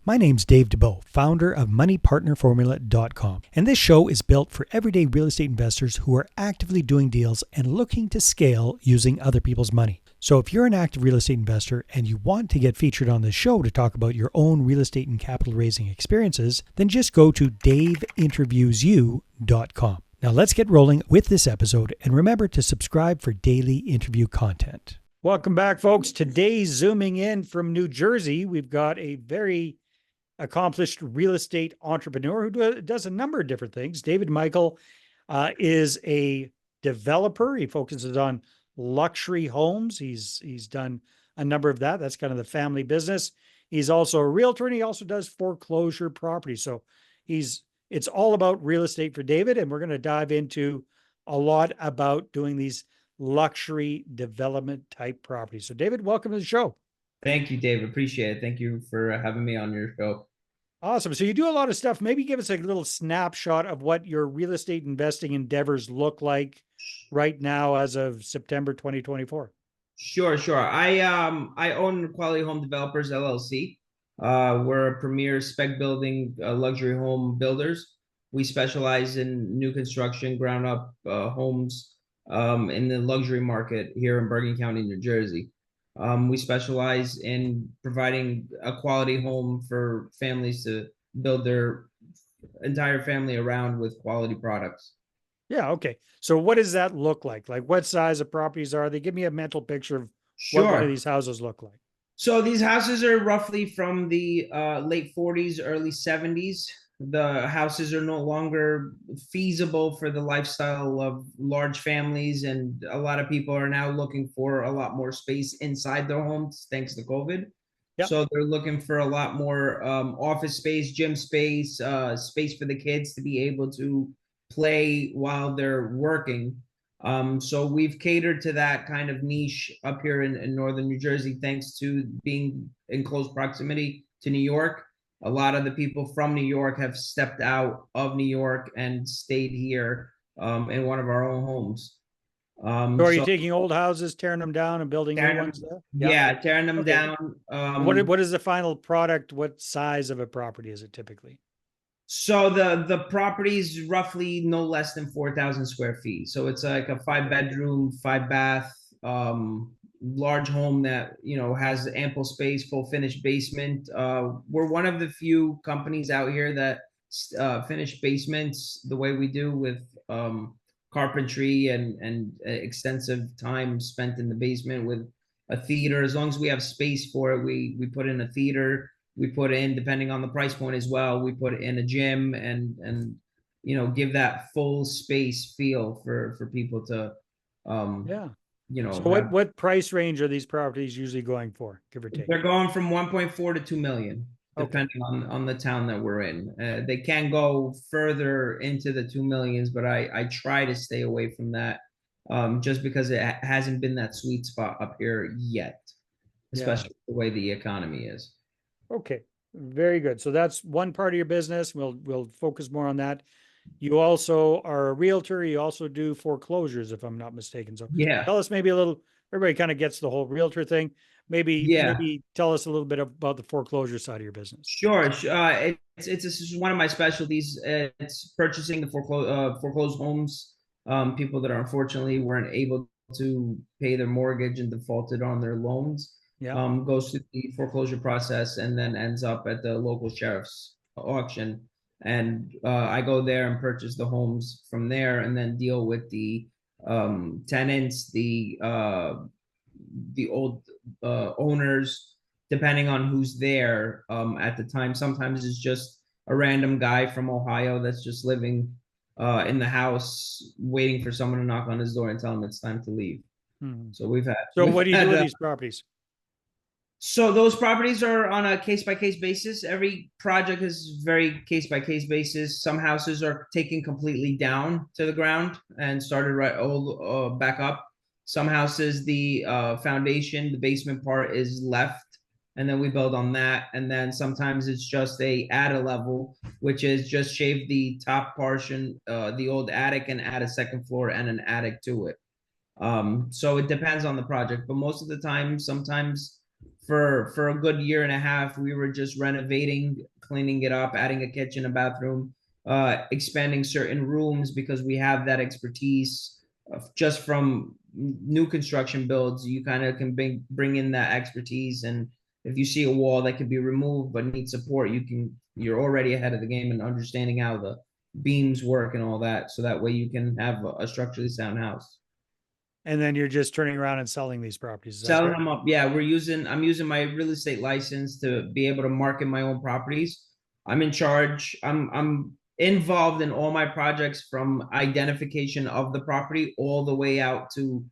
My name's Dave DeBow, founder of MoneyPartnerFormula.com, and this show is built for everyday real estate investors who are actively doing deals and looking to scale using other people's money. So if you're an active real estate investor and you want to get featured on this show to talk about your own real estate and capital raising experiences, then just go to daveinterviewsyou.com. Now let's get rolling with this episode, and remember to subscribe for daily interview content. Welcome back, folks. Today, zooming in from New Jersey, we've got a very accomplished real estate entrepreneur who does a number of different things. David Michael is a developer. He focuses on luxury homes. He's done a number of that. That's kind of the family business. He's also a realtor, and he also does foreclosure property. So it's all about real estate for David, and we're going to dive into a lot about doing these luxury development type properties. So David, welcome to the show. Thank you, Dave. Appreciate it. Thank you for having me on your show. Awesome. So you do a lot of stuff. Maybe give us a little snapshot of what your real estate investing endeavors look like right now as of September 2024. Sure. I own Quality Home Developers LLC. We're a premier spec building luxury home builders. We specialize in new construction, ground up homes in the luxury market here in Bergen County, New Jersey. We specialize in providing a quality home for families to build their entire family around with quality products. Yeah. Okay. So what does that look like? Like what size of properties are they? Give me a mental picture of what one of Sure. these houses look like. So these houses are roughly from the late 40s, early 70s. The houses are no longer feasible for the lifestyle of large families, and a lot of people are now looking for a lot more space inside their homes thanks to COVID. Yeah. So they're looking for a lot more office space, gym space, space for the kids to be able to play while they're working. So we've catered to that kind of niche up here in northern New Jersey, thanks to being in close proximity to New York. A lot of the people from New York have stepped out of New York and stayed here in one of our own homes. So are you So taking old houses, tearing them down and building new tearing ones them, there? Yeah. yeah, tearing them Okay. down. What is the final product? What size of a property is it typically? So the property is roughly no less than 4,000 square feet. So it's like a 5 bedroom, 5 bath, large home that has ample space, full finished basement. We're one of the few companies out here that finish basements the way we do with carpentry and extensive time spent in the basement with a theater. As long as we have space for it, we put in a theater. We put in, depending on the price point as well, we put in a gym and give that full space feel for people to Yeah. So have. what price range are these properties usually going for, give or take? They're going from 1.4 to 2 million, Okay. depending on the town that we're in. They can go further into the 2 millions, but I try to stay away from that, just because it hasn't been that sweet spot up here yet, Yeah. especially the way the economy is. Okay. Very good. So that's one part of your business. We'll focus more on that. You also are a realtor. You also do foreclosures, if I'm not mistaken. So Yeah. tell us maybe a little, everybody kind of gets the whole realtor thing. Yeah. Maybe tell us a little bit about the foreclosure side of your business. Sure. This is one of my specialties. It's purchasing the foreclosed homes. People that are unfortunately weren't able to pay their mortgage and defaulted on their loans. Yeah. Goes through the foreclosure process and then ends up at the local sheriff's auction. And I go there and purchase the homes from there, and then deal with the tenants, the old owners, depending on who's there at the time. Sometimes it's just a random guy from Ohio that's just living in the house, waiting for someone to knock on his door and tell him it's time to leave. Hmm. So So what we've do you do had with these properties? so those properties are on a case by case basis. Every project is very case by case basis. Some houses are taken completely down to the ground and started right all back up. Some houses, the foundation, the basement part is left, and then we build on that. And then sometimes it's just a add a level, which is just shave the top portion, the old attic, and add a second floor and an attic to it. So it depends on the project, but most of the time, sometimes for a good year and a half. We were just renovating, cleaning it up, adding a kitchen, a bathroom, expanding certain rooms because we have that expertise just from new construction builds. You kind of can bring in that expertise, and if you see a wall that could be removed but needs support, you're already ahead of the game and understanding how the beams work and all that, so that way you can have a structurally sound house. And then you're just turning around and selling these properties. Is that Selling correct? them up. Yeah, I'm using my real estate license to be able to market my own properties. I'm in charge. I'm involved in all my projects from identification of the property all the way out to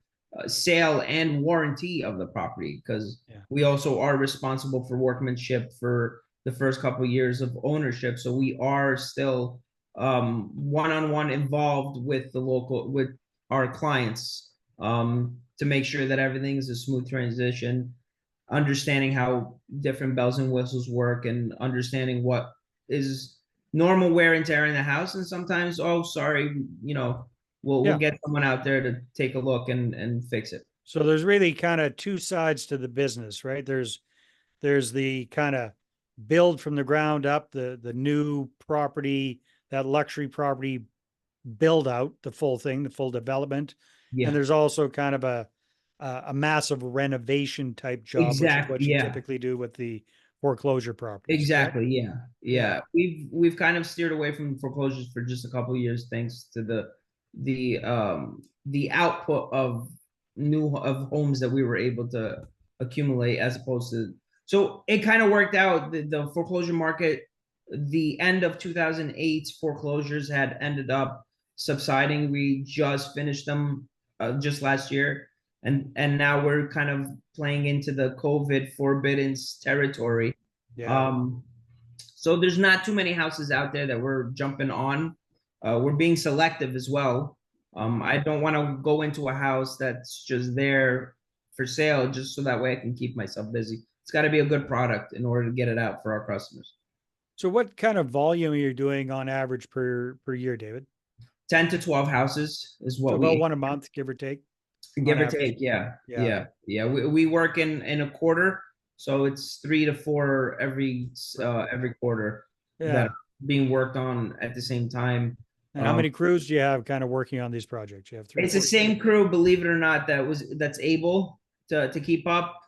sale and warranty of the property, because Yeah. we also are responsible for workmanship for the first couple of years of ownership. So we are still one-on-one involved with with our clients, to make sure that everything is a smooth transition, understanding how different bells and whistles work, and understanding what is normal wear and tear in the house. And sometimes, oh, sorry, we'll Yeah. get someone out there to take a look and fix it. So there's really kind of two sides to the business, right? There's the kind of build from the ground up, the new property, that luxury property build out, the full thing, the full development. And Yeah, there's also kind of a massive renovation type job, which is exactly. what you Yeah. typically do with the foreclosure properties, correct? Exactly. Yeah. Yeah. Yeah. We've kind of steered away from foreclosures for just a couple of years, thanks to the output of new of homes that we were able to accumulate, as opposed to, so it kind of worked out. The foreclosure market, the end of 2008 foreclosures had ended up subsiding. We just finished them just last year, and now we're kind of playing into the COVID forbiddance territory. Yeah. So there's not too many houses out there that we're jumping on. We're being selective as well. I don't want to go into a house that's just there for sale just so that way I can keep myself busy. It's got to be a good product in order to get it out for our customers. So what kind of volume are you doing on average per year, David? 10 to 12 houses is So what about we one a month, give or take, on give or average. take. Yeah. Yeah. Yeah. We work in a quarter. So it's 3 to 4 every quarter that Yeah. are being worked on at the same time. And how Um, many crews do you have kind of working on these projects? You have three or It's the four? same crew, believe it or not, that's able to keep up.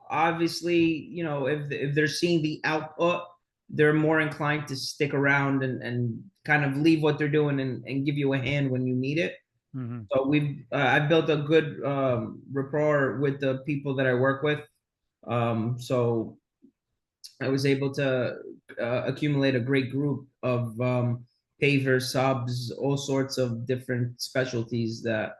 Obviously, if they're seeing the output, they're more inclined to stick around and kind of leave what they're doing and give you a hand when you need it. Mhm. So I've built a good rapport with the people that I work with. So I was able to accumulate a great group of pavers, subs, all sorts of different specialties that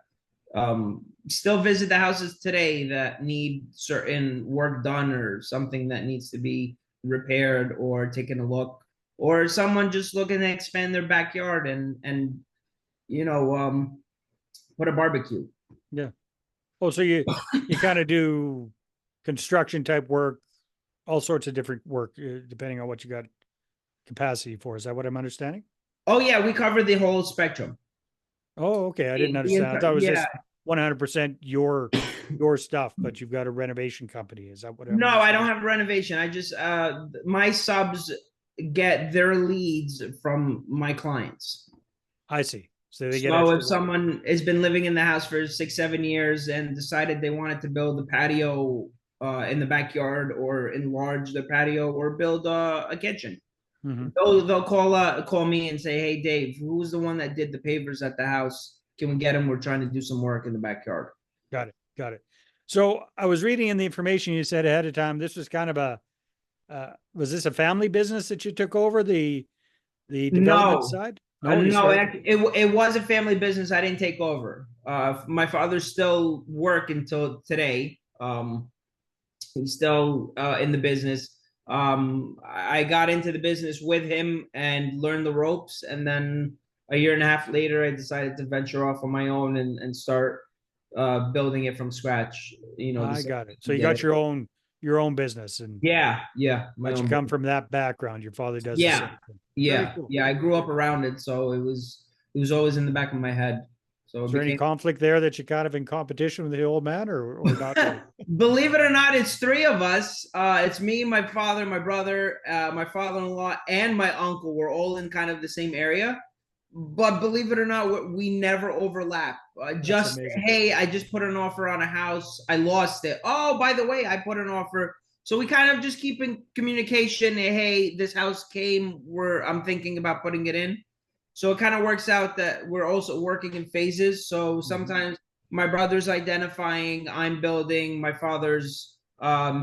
still visit the houses today that need certain work done, or something that needs to be repaired or taken a look, or someone just looking to expand their backyard and you know um put a barbecue. Yeah. Oh, so you kind of do construction type work, all sorts of different work, depending on what you got capacity for. Is that what I'm understanding? Oh yeah, we cover the whole spectrum. Oh, okay. I didn't understand. I thought it was Yeah. just 100% your stuff, but you've got a renovation company. Is that what I'm No, I don't understanding? have renovation. I just my subs get their leads from my clients. I see. So they get So extra if work. someone has been living in the house for 6, 7 years and decided they wanted to build a patio in the backyard, or enlarge the patio, or build a kitchen, Hmm. they'll call me and say, "Hey, Dave, who's the one that did the pavers at the house? Can we get him? We're trying to do some work in the backyard." Got it. Got it. So I was reading in the information you said ahead of time. This was kind of was this a family business that you took over the development No, side? No, you no, started. it was a family business. I didn't take over. My father still work until today. He's still in the business. I got into the business with him and learned the ropes, and then a year and a half later, I decided to venture off on my own and start building it from scratch. I got it. So you Get got it. your own business, and Yeah, my but you own come business. from that background. Your father does the Yeah, same thing. Very yeah, cool. yeah. I grew Very up cool. around it, so it was always in the back of my head. So Is it there any became. conflict there that you're kind of in competition with the old man, or not really? Believe it or not, it's three of us. It's me, my father, my brother, my father-in-law, and my uncle. We're all in kind of the same area. But believe it or not, we never overlap. That's Just, amazing. hey, I just put an offer on a house. I lost it. Oh, by the way, I put an offer. So we kind of just keep in communication. Hey, this house came. I'm thinking about putting it in. So it kind of works out that we're also working in phases. So sometimes my brother's identifying, I'm building, my father's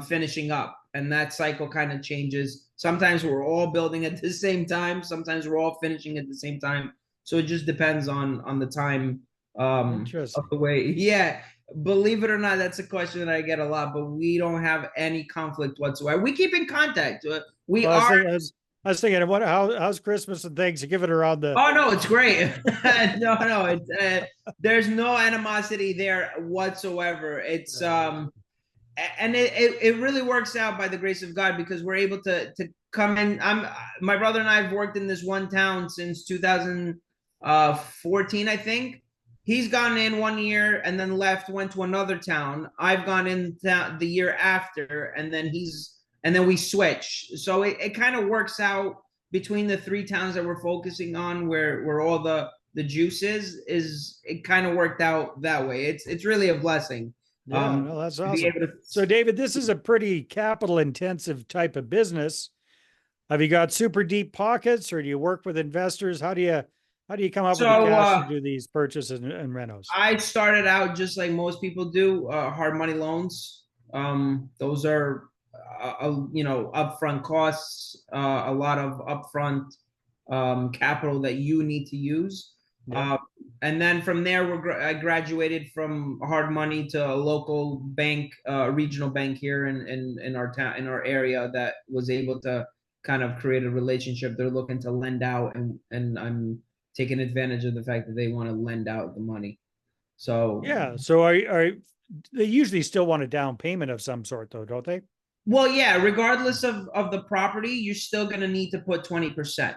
finishing up, and that cycle kind of changes. Sometimes we're all building at the same time. Sometimes we're all finishing at the same time. So it just depends on the time of Interesting. the way. Yeah, believe it or not, that's a question that I get a lot. But we don't have any conflict whatsoever. We keep in contact. We Well, I was are. thinking, how's Christmas and things? You give it around the. Oh no, it's great. No, it's there's no animosity there whatsoever. It's and it really works out by the grace of God because we're able to come in. My brother and I have worked in this one town since 2014, I think. He's gone in 1 year and then left, went to another town. I've gone in the year after, and then we switch. So it kind of works out between the three towns that we're focusing on, where all the juice is. It kind of worked out that way. It's really a blessing. Yeah, no, that's To be awesome. able to. So, David, this is a pretty capital intensive type of business. Have you got super deep pockets, or do you work with investors? How do you come up with the So cash to do these purchases and renos? I started out just like most people do, hard money loans. Those are, upfront costs, a lot of upfront capital that you need to use. Yeah. Uh, and then from there, I graduated from hard money to a local bank, regional bank here in our town, in our area, that was able to kind of create a relationship. They're looking to lend out, and I'm taking advantage of the fact that they want to lend out the money. So, Yeah. So are they usually still want a down payment of some sort though, don't they? well, yeah, regardless of the property, you're still going to need to put 20%.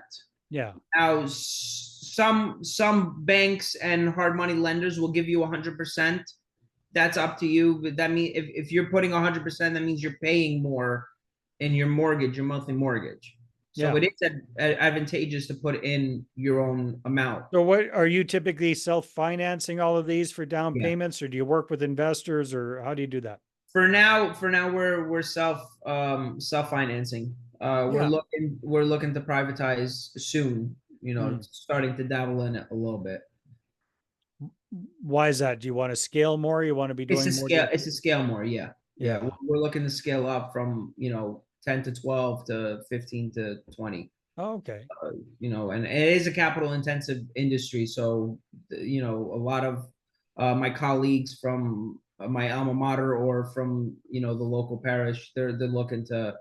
Yeah. Now, some banks and hard money lenders will give you 100%. That's up to you. But that means if you're putting 100%, that means you're paying more in your mortgage, your monthly mortgage. So Yeah. it is advantageous to put in your own amount. So what are you typically self-financing all of these for down Yeah. payments, or do you work with investors, or how do you do that? For now, we're self financing. Yeah. We're looking to privatize soon. Hmm. Starting to dabble in it a little bit. Why is that? Do you want to scale more? You want to be doing more deals? It's a scale more. Yeah, yeah. Yeah. We're looking to scale up from 10 to 12 to 15 to 20. Oh, okay. And it is a capital intensive industry. So, a lot of my colleagues from my alma mater or from, the local parish, they're looking to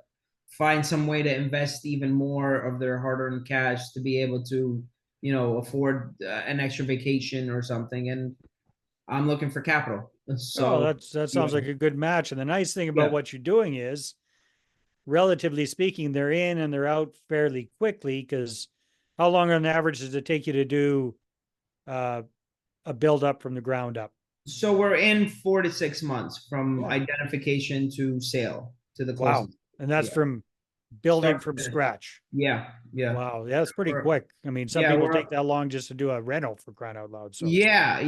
find some way to invest even more of their hard earned cash to be able to, afford an extra vacation or something. And I'm looking for capital. Oh, So, that yeah, sounds like a good match. And the nice thing about yeah. what you're doing is, relatively speaking, they're in and they're out fairly quickly. Because how long on average does it take you to do uh, a build up from the ground up? So we're in 4 to 6 months from Yeah. identification to sale to the Wow. closing. And that's Yeah. from building Start from to finish. scratch. Yeah, yeah. Wow. Yeah, that's pretty We're, quick. I mean, some yeah, people we're take that long just to do a rental, for crying out loud. So, yeah.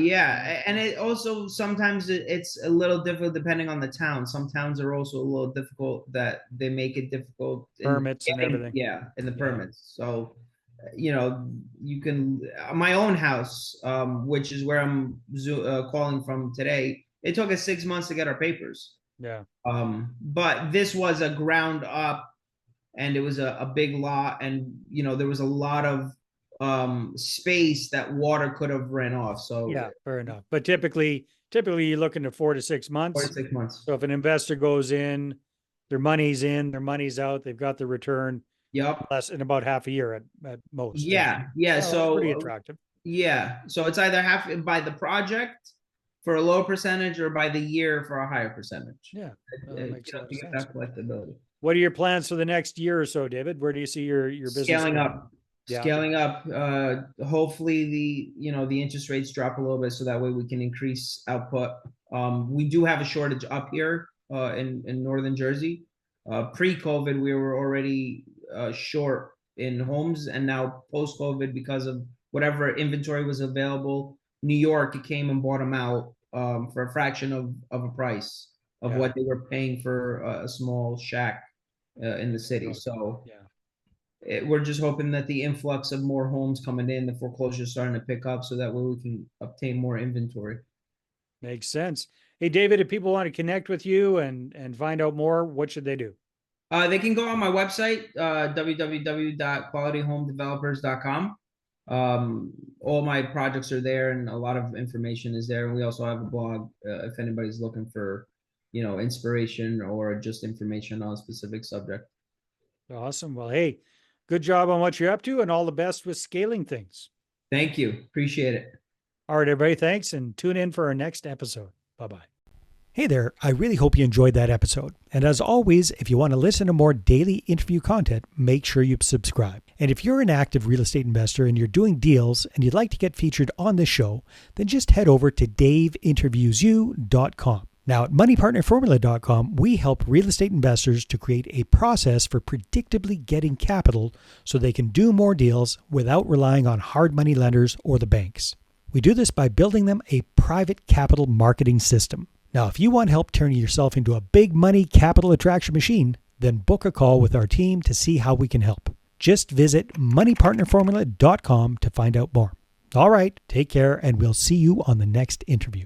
And it also sometimes it's a little difficult depending on the town. Some towns are also a little difficult, that they make it difficult in permits and getting, everything. in the Yeah. permits. So, you can, my own house, which is where I'm calling from today. It took us 6 months to get our papers. Yeah. But this was a ground up, and it was a big lot, and there was a lot of space that water could have ran off. So Yeah. Fair enough. But typically you're looking to 4 to 6 months. 4 to 6 months. So if an investor goes in, their money's out, they've got the return Yep. less in about half a year at most. Yeah. Yeah. Oh, that's pretty So attractive. yeah. So it's either half by the project for a low percentage, or by the year for a higher percentage. Yeah. That makes a lot of To get sense. that flexibility. What are your plans for the next year or so, David? Where do you see your business Scaling going? up. Yeah. Scaling up. Hopefully the interest rates drop a little bit so that way we can increase output. We do have a shortage up here in northern Jersey. Pre-COVID, we were already short in homes, and now post-COVID, because of whatever inventory was available, New York it came and bought them out for a fraction of a price of Yeah. what they were paying for a small shack in the city. So Yeah. we're just hoping that the influx of more homes coming in, the foreclosures starting to pick up, so that way we can obtain more inventory. Makes sense. Hey, David, if people want to connect with you and find out more, what should they do? They can go on my website, www.qualityhomedevelopers.com. All my projects are there, and a lot of information is there. And we also have a blog if anybody's looking for, inspiration or just information on a specific subject. Awesome. Well, hey, good job on what you're up to and all the best with scaling things. Thank you. Appreciate it. All right, everybody, thanks, and tune in for our next episode. Bye-bye. Hey there, I really hope you enjoyed that episode. And as always, if you want to listen to more daily interview content, make sure you subscribe. And if you're an active real estate investor and you're doing deals and you'd like to get featured on this show, then just head over to daveinterviewyou.com. Now at moneypartnerformula.com, we help real estate investors to create a process for predictably getting capital so they can do more deals without relying on hard money lenders or the banks. We do this by building them a private capital marketing system. Now, if you want help turning yourself into a big money capital attraction machine, then book a call with our team to see how we can help. Just visit moneypartnerformula.com to find out more. All right, take care, and we'll see you on the next interview.